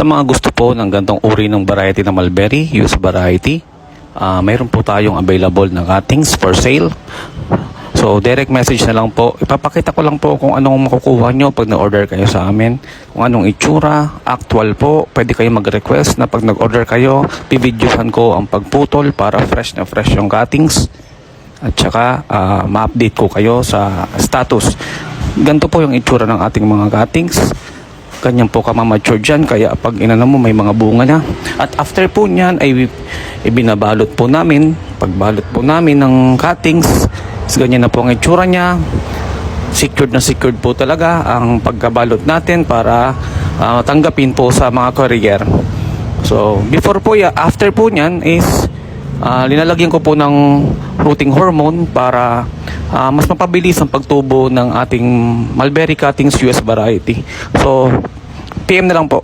mga gusto po ng gantong uri ng variety na mulberry, US variety, mayroon po tayong available na cuttings for sale. So, direct message na lang po. Ipapakita ko lang po kung anong makukuha nyo pag na-order kayo sa amin. Kung anong itsura, actual po. Pwede kayo mag-request na pag nag-order kayo, bibidyohan ko ang pagputol para fresh na fresh yung cuttings. At saka, ma-update ko kayo sa status. Ganito po yung itsura ng ating mga cuttings. Ganyan po kamamature dyan, kaya pag inano mo may mga bunga na. At after po nyan ay ibinabalot po namin. Pagbalot po namin ng cuttings, ganyan na po ang itsura nya. Secured na secured po talaga ang pagkabalot natin para tanggapin po sa mga courier. So before po after po nyan is linalagyan ko po ng rooting hormone para mas mapabilis ang pagtubo ng ating mulberry cuttings US variety. So PM na lang po.